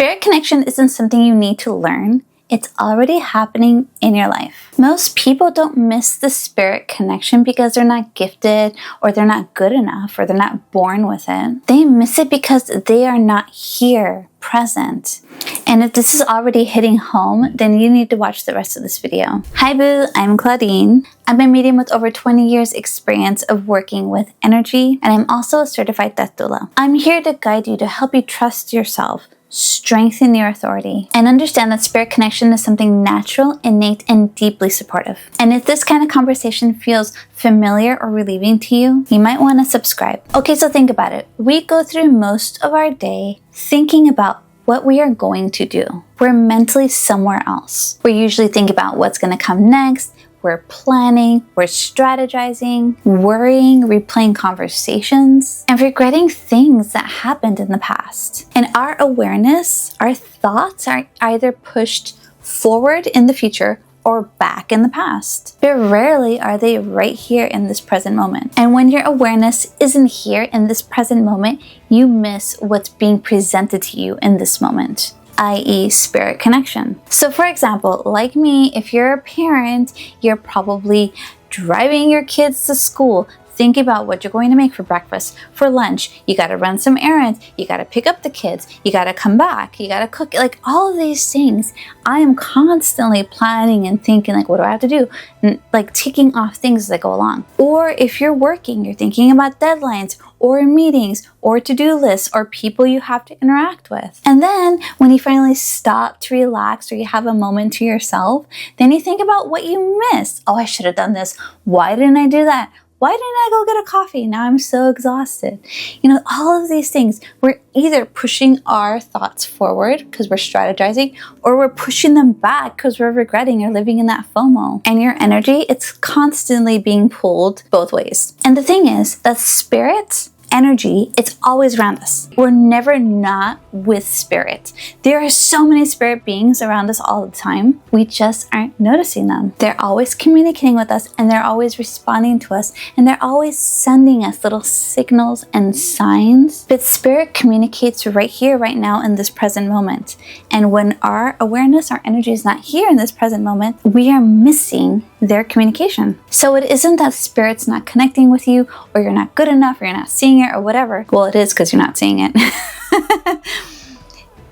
Spirit connection isn't something you need to learn. It's already happening in your life. Most people don't miss the spirit connection because they're not gifted or they're not good enough or they're not born with it. They miss it because they are not here, present. And if this is already hitting home, then you need to watch the rest of this video. Hi boo, I'm Claudine. I'm a medium with over 20 years experience of working with energy, and I'm also a certified death doula. I'm here to guide you to help you trust yourself, strengthen your authority, and understand that spirit connection is something natural, innate, and deeply supportive. And if this kind of conversation feels familiar or relieving to you, you might want to subscribe. Okay, so think about it. We go through most of our day thinking about what we are going to do. We're mentally somewhere else. We usually think about what's going to come next. We're planning, we're strategizing, worrying, replaying conversations, and regretting things that happened in the past. And our awareness, our thoughts are either pushed forward in the future or back in the past. But rarely are they right here in this present moment. And when your awareness isn't here in this present moment, you miss what's being presented to you in this moment, i.e. spirit connection. So for example, like me, if you're a parent, you're probably driving your kids to school, thinking about what you're going to make for breakfast, for lunch. You got to run some errands. You got to pick up the kids. You got to come back. You got to cook. Like all of these things, I am constantly planning and thinking like, what do I have to do? And like ticking off things as I go along. Or if you're working, you're thinking about deadlines or meetings or to-do lists or people you have to interact with. And then when you finally stop to relax or you have a moment to yourself, then you think about what you missed. Oh, I should have done this. Why didn't I do that? Why didn't I go get a coffee? Now I'm so exhausted. You know, all of these things, we're either pushing our thoughts forward because we're strategizing, or we're pushing them back because we're regretting or living in that FOMO. And your energy, it's constantly being pulled both ways. And the thing is that spirit, energy, it's always around us. We're never not with spirit. There are so many spirit beings around us all the time. We just aren't noticing them. They're always communicating with us, and they're always responding to us, and they're always sending us little signals and signs. But spirit communicates right here, right now, in this present moment. And when our awareness, our energy is not here in this present moment, we are missing their communication. So it isn't that spirit's not connecting with you, or you're not good enough, or you're not seeing it, or whatever. Well, it is because you're not seeing it.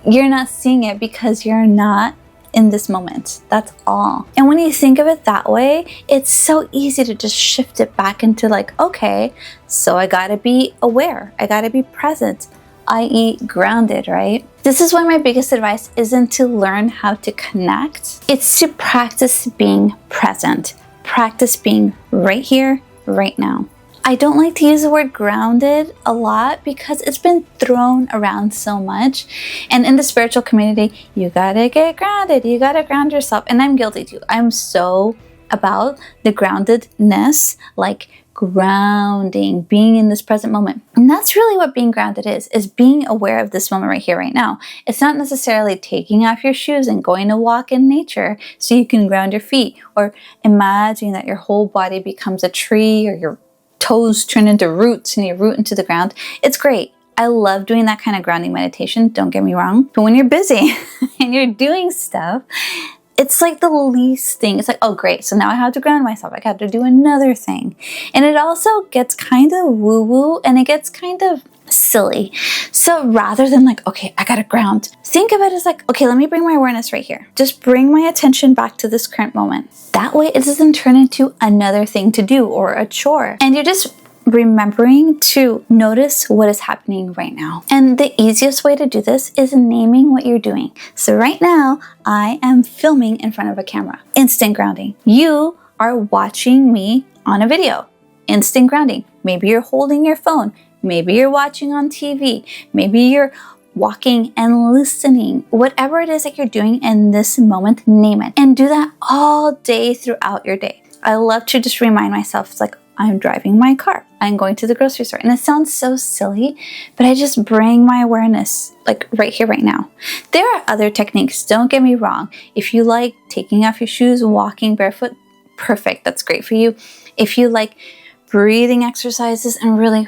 You're not seeing it because you're not in this moment. That's all. And when you think of it that way, it's so easy to just shift it back into like, okay, so I gotta be aware. I gotta be present, i.e. grounded, right? This is why my biggest advice isn't to learn how to connect. It's to practice being present. Practice being right here, right now. I don't like to use the word grounded a lot because it's been thrown around so much. And in the spiritual community, you gotta get grounded. You gotta ground yourself. And I'm guilty too. I'm so about the groundedness, like grounding, being in this present moment. And that's really what being grounded is being aware of this moment right here, right now. It's not necessarily taking off your shoes and going to walk in nature so you can ground your feet, or imagining that your whole body becomes a tree, or your toes turn into roots and you root into the ground. It's great. I love doing that kind of grounding meditation, don't get me wrong. But when you're busy and you're doing stuff, it's like the least thing. It's like, oh great, so now I have to ground myself. I got to do another thing. And it also gets kind of woo-woo, and it gets kind of silly. So rather than like, okay, I gotta ground, think of it as like, okay, let me bring my awareness right here. Just bring my attention back to this current moment. That way it doesn't turn into another thing to do or a chore. And you're just remembering to notice what is happening right now. And the easiest way to do this is naming what you're doing. So right now, I am filming in front of a camera. Instant grounding. You are watching me on a video. Instant grounding. Maybe you're holding your phone. Maybe you're watching on TV. Maybe you're walking and listening. Whatever it is that you're doing in this moment, name it. And do that all day throughout your day. I love to just remind myself, it's like, I'm driving my car. I'm going to the grocery store. And it sounds so silly, but I just bring my awareness like right here, right now. There are other techniques, don't get me wrong. If you like taking off your shoes, walking barefoot, perfect, that's great for you. If you like breathing exercises and really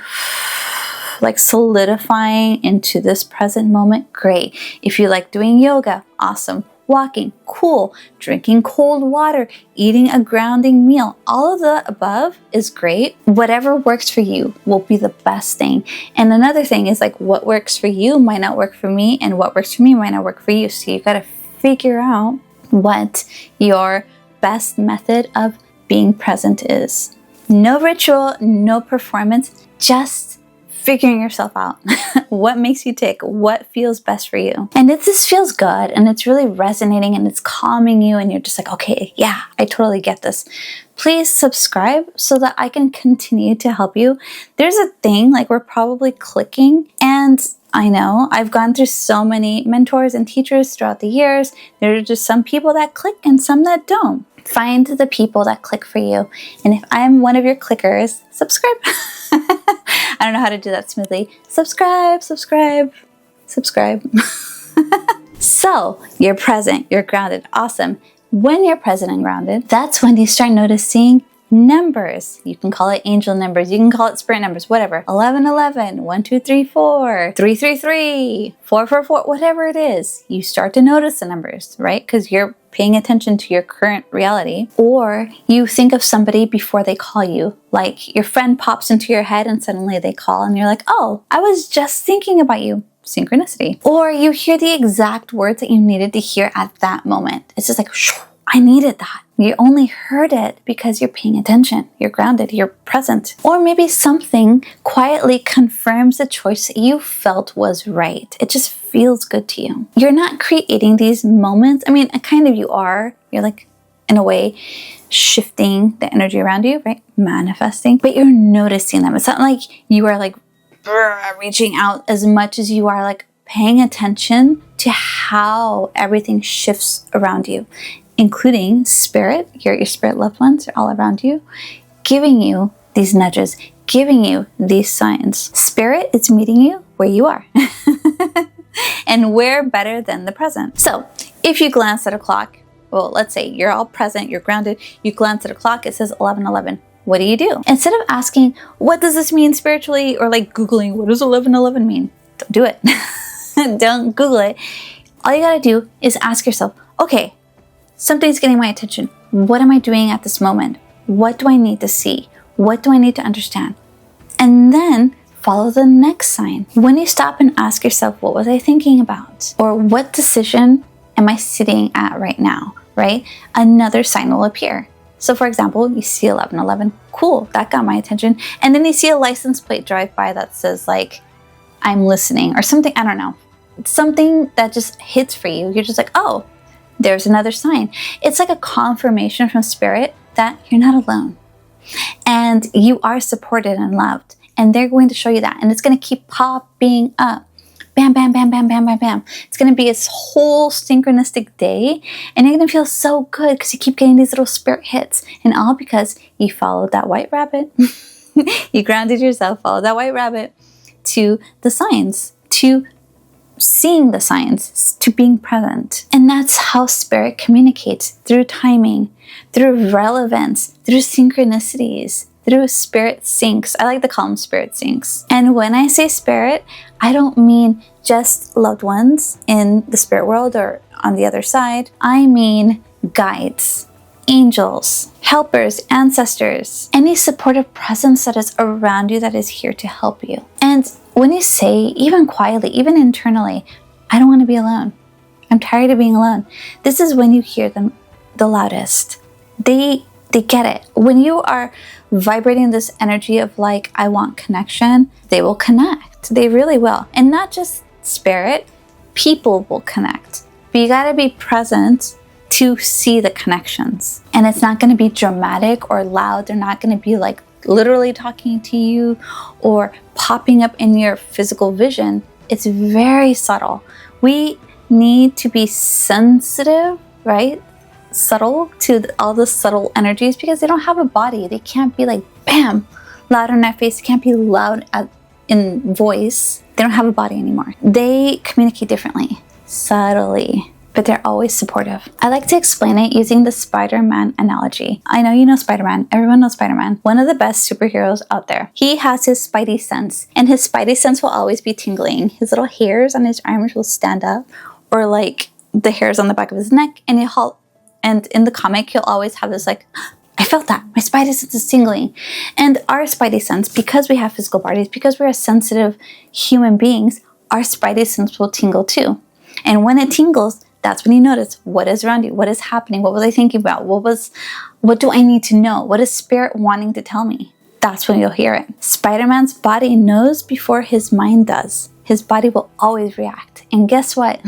like solidifying into this present moment, great. If you like doing yoga, awesome. Walking, cool. Drinking cold water, eating a grounding meal, all of the above is great. Whatever works for you will be the best thing. And another thing is like what works for you might not work for me, and what works for me might not work for you. So you got to figure out what your best method of being present is. No ritual, no performance, just figuring yourself out. What makes you tick? What feels best for you? And if this feels good and it's really resonating and it's calming you and you're just like, okay, yeah, I totally get this, please subscribe so that I can continue to help you. There's a thing like we're probably clicking, and I know I've gone through so many mentors and teachers throughout the years. There are just some people that click and some that don't. Find the people that click for you. And if I'm one of your clickers, subscribe. I don't know how to do that smoothly. Subscribe. So you're present, you're grounded. Awesome. When you're present and grounded, that's when you start noticing numbers. You can call it angel numbers. You can call it spirit numbers, whatever. 1111, 1234, 333, 444, whatever it is. You start to notice the numbers, right? Because you're paying attention to your current reality. Or you think of somebody before they call you. Like your friend pops into your head and suddenly they call and you're like, oh, I was just thinking about you. Synchronicity. Or you hear the exact words that you needed to hear at that moment. It's just like, I needed that. You only heard it because you're paying attention. You're grounded. You're present. Or maybe something quietly confirms the choice that you felt was right. It just feels good to you. You're not creating these moments. I mean, kind of you are. You're like, in a way, shifting the energy around you, right? Manifesting. But you're noticing them. It's not like you are like reaching out as much as you are like paying attention to how everything shifts around you, including spirit, your spirit loved ones are all around you, giving you these nudges, giving you these signs. Spirit is meeting you where you are. And where better than the present? So if you glance at a clock, well, let's say you're all present, you're grounded, you glance at a clock, it says 1111. What do you do? Instead of asking, what does this mean spiritually? Or like Googling, what does 1111 mean? Don't do it. Don't Google it. All you gotta do is ask yourself, okay, something's getting my attention. What am I doing at this moment? What do I need to see? What do I need to understand? And then follow the next sign. When you stop and ask yourself, what was I thinking about? Or what decision am I sitting at right now, right? Another sign will appear. So for example, you see 1111, cool, that got my attention. And then you see a license plate drive by that says like, I'm listening or something, I don't know. Something that just hits for you. You're just like, oh, there's another sign. It's like a confirmation from spirit that you're not alone. And you are supported and loved. And they're going to show you that. And it's going to keep popping up. Bam, bam, bam, bam, bam, bam, bam. It's going to be this whole synchronistic day. And you're going to feel so good because you keep getting these little spirit hits. And all because you followed that white rabbit. You grounded yourself, followed that white rabbit to the signs, to seeing the signs, to being present. And that's how spirit communicates, through timing, through relevance, through synchronicities, through spirit syncs. I like to call them spirit syncs. And when I say spirit, I don't mean just loved ones in the spirit world or on the other side. I mean guides, angels, helpers, ancestors, any supportive presence that is around you that is here to help you. And when you say, even quietly, even internally, I don't want to be alone. I'm tired of being alone. This is when you hear them the loudest. They get it. When you are vibrating this energy of like, I want connection, they will connect. They really will. And not just spirit, people will connect. But you got to be present to see the connections. And it's not going to be dramatic or loud. They're not going to be like literally talking to you or popping up in your physical vision. It's very subtle. We need to be sensitive, right? Subtle to all the subtle energies because they don't have a body. They can't be like, bam, loud in our face. They can't be loud in voice. They don't have a body anymore. They communicate differently, subtly. but they're always supportive. I like to explain it using the Spider-Man analogy. I know you know Spider-Man. Everyone knows Spider-Man. One of the best superheroes out there. He has his spidey sense, and his spidey sense will always be tingling. His little hairs on his arms will stand up, or like the hairs on the back of his neck, and in the comic, he'll always have this like, I felt that. My spidey sense is tingling. And our spidey sense, because we have physical bodies, because we're sensitive human beings, our spidey sense will tingle too. And when it tingles, that's when you notice what is around you, what is happening, what was I thinking about, what do I need to know, what is spirit wanting to tell me? That's when you'll hear it. Spider-Man's body knows before his mind does. His body will always react. And guess what?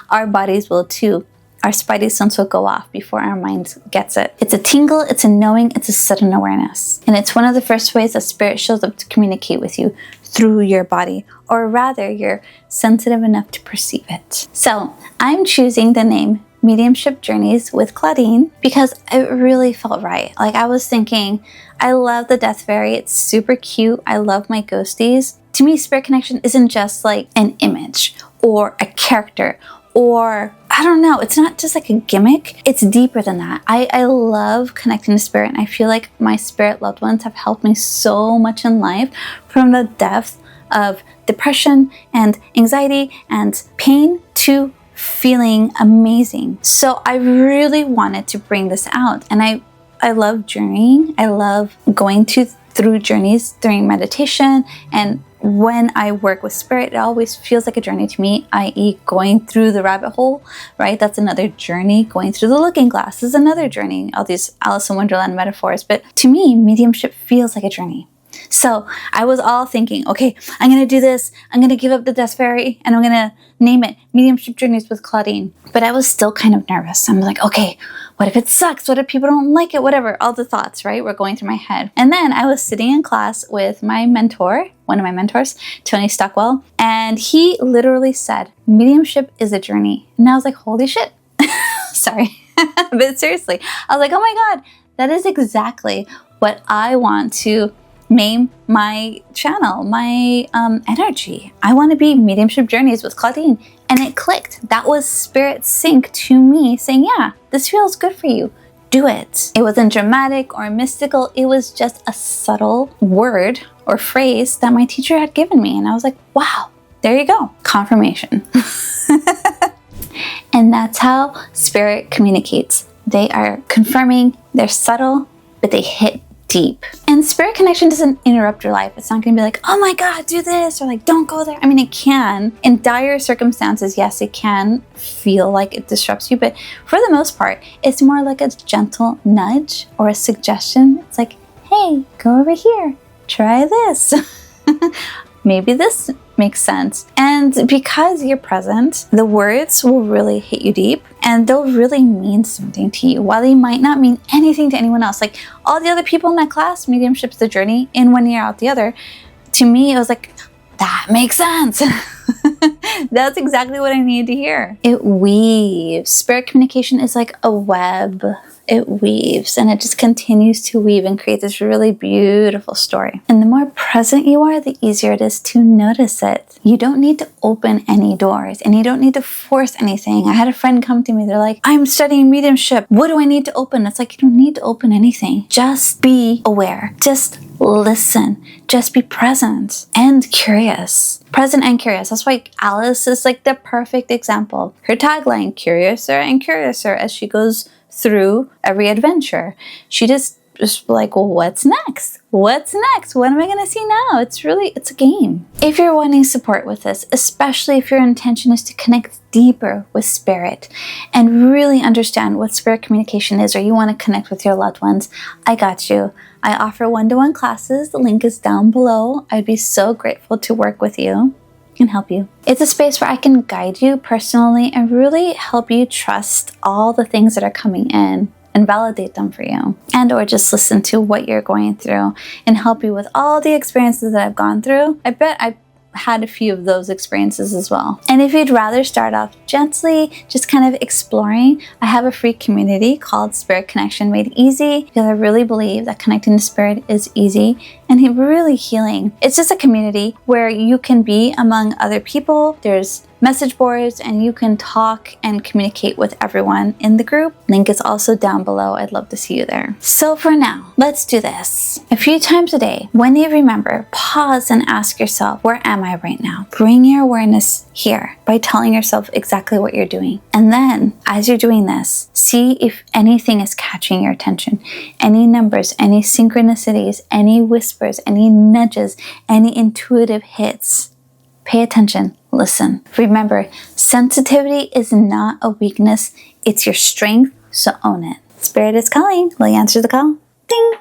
Our bodies will too. Our spidey sense will go off before our mind gets it. It's a tingle, it's a knowing, it's a sudden awareness. And it's one of the first ways that spirit shows up to communicate with you, through your body, or rather you're sensitive enough to perceive it. So I'm choosing the name Mediumship Journeys with Claudine because it really felt right. Like I was thinking, I love the Death Fairy, it's super cute, I love my ghosties. To me, spirit connection isn't just like an image or a character, or I don't know, it's not just like a gimmick, it's deeper than that. I love connecting to spirit, and I feel like my spirit loved ones have helped me so much in life, from the depth of depression and anxiety and pain to feeling amazing. So I really wanted to bring this out, and I love journeying. I love going through journeys during meditation, and when I work with spirit, it always feels like a journey to me, i.e. going through the rabbit hole, right? That's another journey. Going through the looking glass is another journey. All these Alice in Wonderland metaphors. But to me, mediumship feels like a journey. So I was all thinking, okay, I'm going to do this. I'm going to give up the Death Fairy, and I'm going to name it Mediumship Journeys with Claudine. But I was still kind of nervous. I'm like, okay, what if it sucks? What if people don't like it? Whatever, all the thoughts, right, were going through my head. And then I was sitting in class with my mentor, one of my mentors, Tony Stockwell, and he literally said, mediumship is a journey. And I was like, holy shit. Sorry. But seriously, I was like, oh my God, that is exactly what I want to name my channel, my energy. I want to be Mediumship Journeys with Claudine. And it clicked. That was spirit sync to me saying, yeah, this feels good for you. Do it. It wasn't dramatic or mystical. It was just a subtle word or phrase that my teacher had given me. And I was like, wow, there you go. Confirmation. And that's how spirit communicates. They are confirming, they're subtle, but they hit deep. And spirit connection doesn't interrupt your life. It's not going to be like, oh my God, do this, or like, don't go there. I mean, it can. In dire circumstances, yes, it can feel like it disrupts you, but for the most part, it's more like a gentle nudge or a suggestion. It's like, hey, go over here, try this. Maybe this makes sense. And because you're present, the words will really hit you deep, and they'll really mean something to you, while they might not mean anything to anyone else. Like all the other people in that class, mediumship's the journey, in one ear out the other. To me, it was like, that makes sense. That's exactly what I needed to hear. It weaves. Spirit communication is like a web. It weaves, and it just continues to weave and create this really beautiful story. And the more present you are, the easier it is to notice it. You don't need to open any doors, and you don't need to force anything. I had a friend come to me, they're like, I'm studying mediumship. What do I need to open? It's like, you don't need to open anything. Just be aware. Just listen. Just be present and curious. Present and curious. That's why Alice is like the perfect example. Her tagline, curiouser and curiouser as she goes through every adventure. She just like, well, what's next? What's next? What am I going to see now? It's a game. If you're wanting support with this, especially if your intention is to connect deeper with spirit and really understand what spirit communication is, or you want to connect with your loved ones, I got you. I offer one-to-one classes. The link is down below. I'd be so grateful to work with you and help you. It's a space where I can guide you personally and really help you trust all the things that are coming in and validate them for you, and or just listen to what you're going through and help you with all the experiences that I've gone through. I bet I had a few of those experiences as well. And if you'd rather start off gently, just kind of exploring, I have a free community called Spirit Connection Made Easy, because I really believe that connecting to spirit is easy and really healing. It's just a community where you can be among other people. There's message boards and you can talk and communicate with everyone in the group. Link is also down below. I'd love to see you there. So for now, let's do this. A few times a day, when you remember, pause and ask yourself, where am I right now? Bring your awareness here by telling yourself exactly what you're doing. And then as you're doing this, see if anything is catching your attention. Any numbers, any synchronicities, any whispers, any nudges, any intuitive hits. Pay attention, listen. Remember, sensitivity is not a weakness, it's your strength, so own it. Spirit is calling. Will you answer the call? Ding!